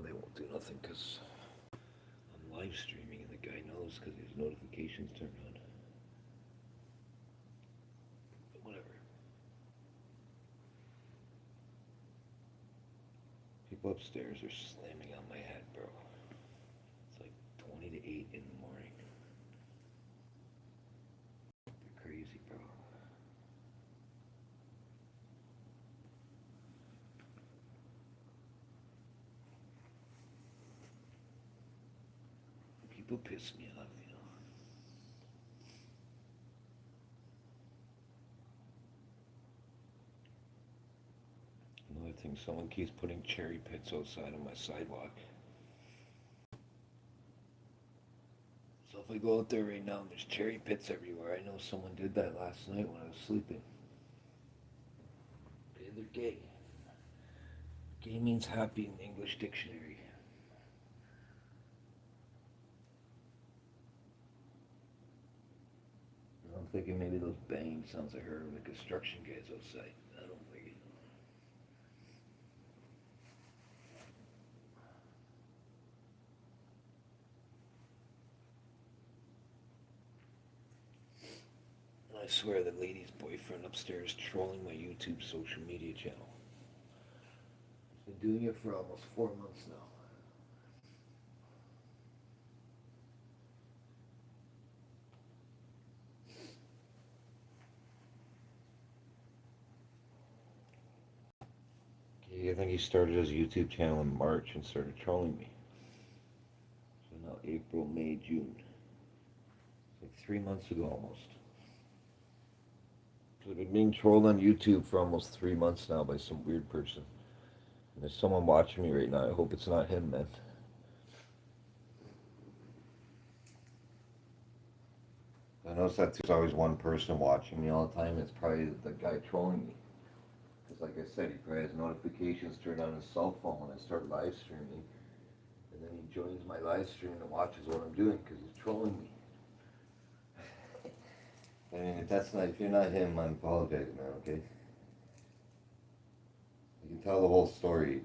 they won't do nothing because I'm live streaming and the guy knows because his notifications turned on. But whatever. People upstairs are slamming on my head, bro. It's like 20 to 8 in the morning. They're crazy, bro. People piss me off, you know. Another thing, someone keeps putting cherry pits outside on my sidewalk. So if I go out there right now and there's cherry pits everywhere, I know someone did that last night when I was sleeping. Okay, they're gay. Gay means happy in the English dictionary. I'm thinking maybe those bang sounds I heard of the construction guys outside. I don't think it. And I swear that lady's boyfriend upstairs trolling my YouTube social media channel. He's been doing it for almost 4 months now. I think he started his YouTube channel in March and started trolling me. So now April, May, June. It's like 3 months ago almost. I've been being trolled on YouTube for almost 3 months now by some weird person. And there's someone watching me right now. I hope it's not him, man. I notice that there's always one person watching me all the time. It's probably the guy trolling me. Because like I said, he probably has notifications turned on his cell phone when I start live streaming. And then he joins my live stream and watches what I'm doing because he's trolling me. I mean, if you're not him, I'm apologizing, man, okay? You can tell the whole story.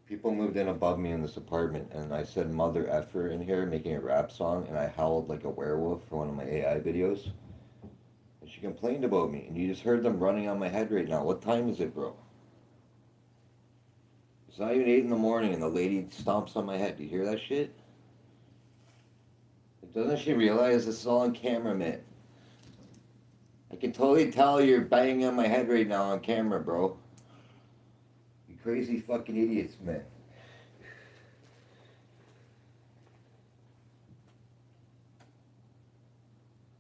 People moved in above me in this apartment, and I said mother effer in here, making a rap song, and I howled like a werewolf for one of my AI videos. And she complained about me, and you just heard them running on my head right now. What time is it, bro? It's not even 8 in the morning, and the lady stomps on my head. Do you hear that shit? Doesn't she realize this is all on camera, man? I can totally tell you're banging on my head right now on camera, bro. You crazy fucking idiots, man.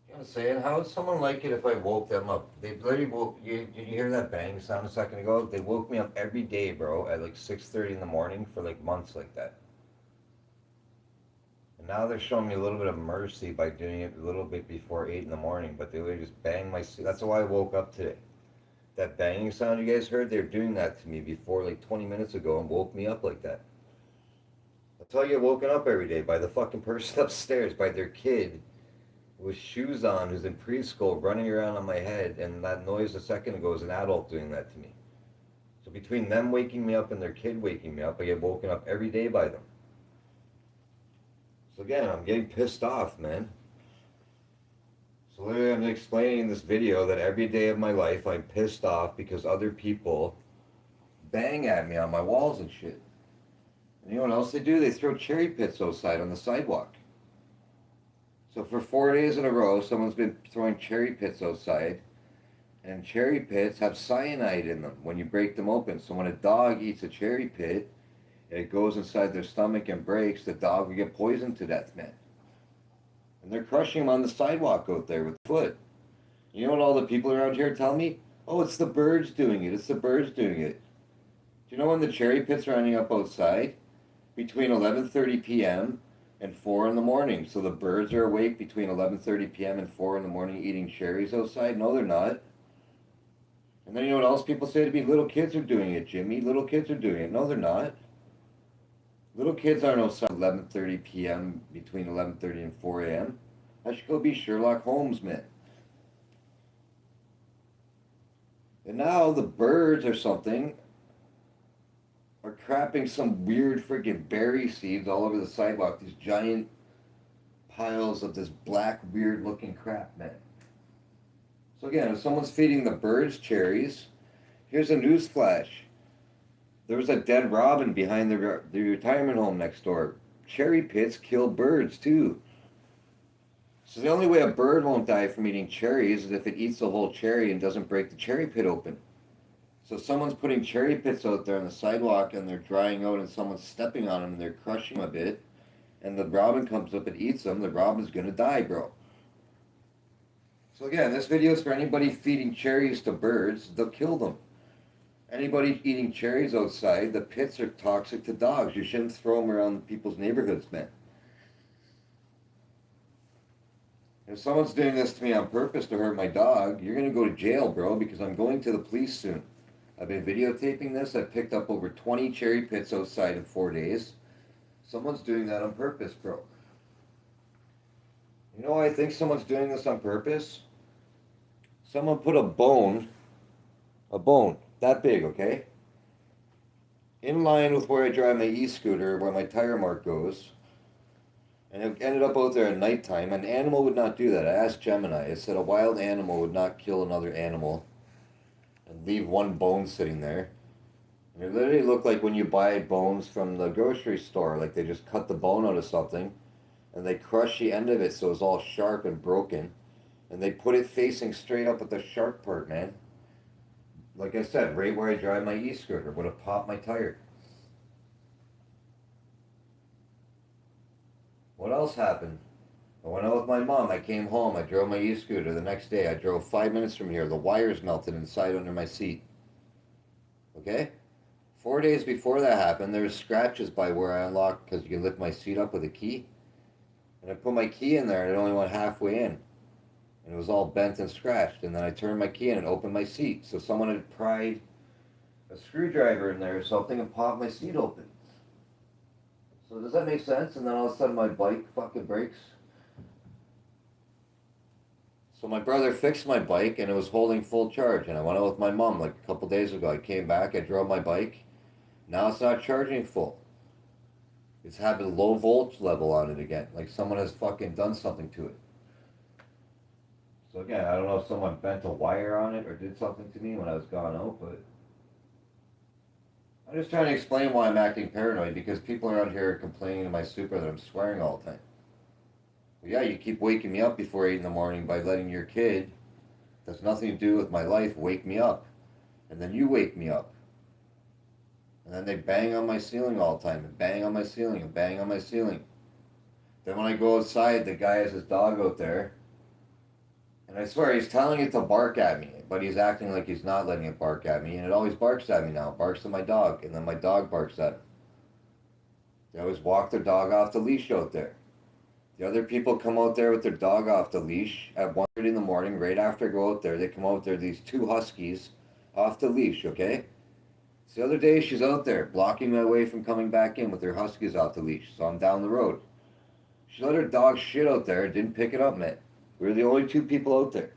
You know what I'm saying? How would someone like it if I woke them up? They literally woke you. Did you hear that bang sound a second ago? They woke me up every day, bro, at like 6:30 in the morning for like months like that. And now they're showing me a little bit of mercy by doing it a little bit before 8 in the morning, but they literally just bang my. That's why I woke up today. That banging sound you guys heard, they were doing that to me before like 20 minutes ago and woke me up like that. That's how I get woken up every day by the fucking person upstairs, by their kid with shoes on who's in preschool running around on my head, and that noise a second ago is an adult doing that to me. So between them waking me up and their kid waking me up, I get woken up every day by them. So again, I'm getting pissed off, man. So literally I'm explaining in this video that every day of my life I'm pissed off because other people bang at me on my walls and shit. And you know what else they do? They throw cherry pits outside on the sidewalk. So for 4 days in a row, someone's been throwing cherry pits outside, and cherry pits have cyanide in them when you break them open. So when a dog eats a cherry pit, and it goes inside their stomach and breaks, the dog will get poisoned to death, man. And they're crushing them on the sidewalk out there with foot. You know what all the people around here tell me? Oh, it's the birds doing it. It's the birds doing it. Do you know when the cherry pits are running up outside? Between 11:30 p.m. and 4 in the morning. So the birds are awake between 11:30 p.m. and 4 in the morning eating cherries outside? No, they're not. And then you know what else people say to me? Little kids are doing it, Jimmy. Little kids are doing it. No, they're not. Little kids aren't outside 11:30 p.m. between 11:30 and 4 a.m. I should go be Sherlock Holmes, man. And now the birds or something are crapping some weird freaking berry seeds all over the sidewalk. These giant piles of this black, weird looking crap, man. So again, if someone's feeding the birds cherries, here's a news flash. There was a dead robin behind the retirement home next door. Cherry pits kill birds too. So the only way a bird won't die from eating cherries is if it eats the whole cherry and doesn't break the cherry pit open. So someone's putting cherry pits out there on the sidewalk and they're drying out and someone's stepping on them and they're crushing them a bit and the robin comes up and eats them, the robin's gonna die, bro. So again, this video is for anybody feeding cherries to birds, they'll kill them. Anybody eating cherries outside, the pits are toxic to dogs. You shouldn't throw them around people's neighborhoods, man. If someone's doing this to me on purpose to hurt my dog, you're gonna go to jail, bro, because I'm going to the police soon. I've been videotaping this. I've picked up over 20 cherry pits outside in 4 days. Someone's doing that on purpose, bro. You know why I think someone's doing this on purpose? Someone put a bone, that big, okay? In line with where I drive my e-scooter, where my tire mark goes. And it ended up out there at nighttime. An animal would not do that. I asked Gemini. I said a wild animal would not kill another animal and leave one bone sitting there. And it literally looked like when you buy bones from the grocery store, like they just cut the bone out of something and they crush the end of it so it's all sharp and broken. And they put it facing straight up at the sharp part, man. Like I said, right where I drive my e-scooter, would have popped my tire. What else happened? I went out with my mom. I came home. I drove my e-scooter. The next day, I drove 5 minutes from here. The wires melted inside under my seat. Okay? 4 days before that happened, there was scratches by where I unlocked because you can lift my seat up with a key. And I put my key in there and it only went halfway in. And it was all bent and scratched. And then I turned my key in and opened my seat. So someone had pried a screwdriver in there or something and popped my seat open. So does that make sense? And then all of a sudden my bike fucking breaks. So my brother fixed my bike and it was holding full charge. And I went out with my mom like a couple days ago. I came back, I drove my bike. Now it's not charging full. It's having a low voltage level on it again. Like someone has fucking done something to it. So again, I don't know if someone bent a wire on it or did something to me when I was gone out, but I'm just trying to explain why I'm acting paranoid because people around here are complaining to my super that I'm swearing all the time. Well, yeah, you keep waking me up before 8 in the morning by letting your kid, that's nothing to do with my life, wake me up. And then you wake me up. And then they bang on my ceiling all the time, and bang on my ceiling, and bang on my ceiling. Then when I go outside, the guy has his dog out there. And I swear, he's telling it to bark at me, but he's acting like he's not letting it bark at me. And it always barks at me now. It barks at my dog, and then my dog barks at him. They always walk their dog off the leash out there. The other people come out there with their dog off the leash at 1:30 in the morning, right after I go out there. They come out there, these two huskies, off the leash, okay? So the other day, she's out there, blocking my way from coming back in with her huskies off the leash, so I'm down the road. She let her dog shit out there, didn't pick it up, man. We were the only two people out there.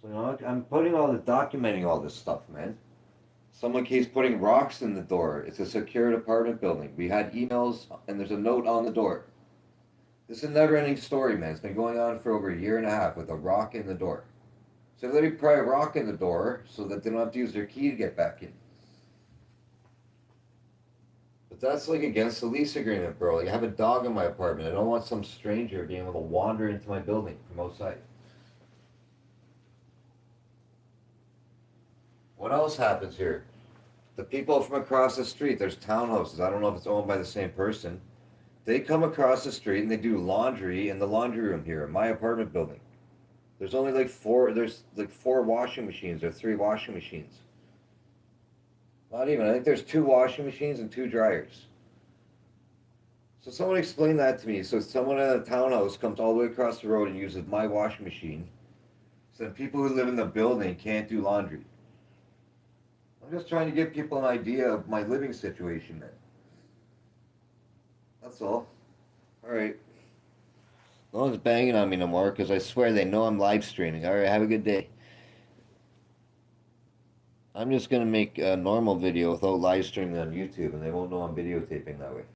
So, you know, I'm documenting all this stuff, man. Someone keeps putting rocks in the door. It's a secured apartment building. We had emails, and there's a note on the door. This is a never-ending story, man. It's been going on for over a year and a half with a rock in the door. So let me pry a rock in the door so that they don't have to use their key to get back in. But that's like against the lease agreement, bro. Like I have a dog in my apartment. I don't want some stranger being able to wander into my building from outside. What else happens here? The people from across the street, there's townhouses. I don't know if it's owned by the same person. They come across the street and they do laundry in the laundry room here in my apartment building. There's only like four washing machines or 3 washing machines. Not even. I think there's 2 washing machines and 2 dryers. So someone explain that to me. So someone in a townhouse comes all the way across the road and uses my washing machine. So then people who live in the building can't do laundry. I'm just trying to give people an idea of my living situation, man. That's all. Alright. No one's banging on me no more because I swear they know I'm live streaming. Alright, have a good day. I'm just gonna make a normal video without live streaming on YouTube, and they won't know I'm videotaping that way.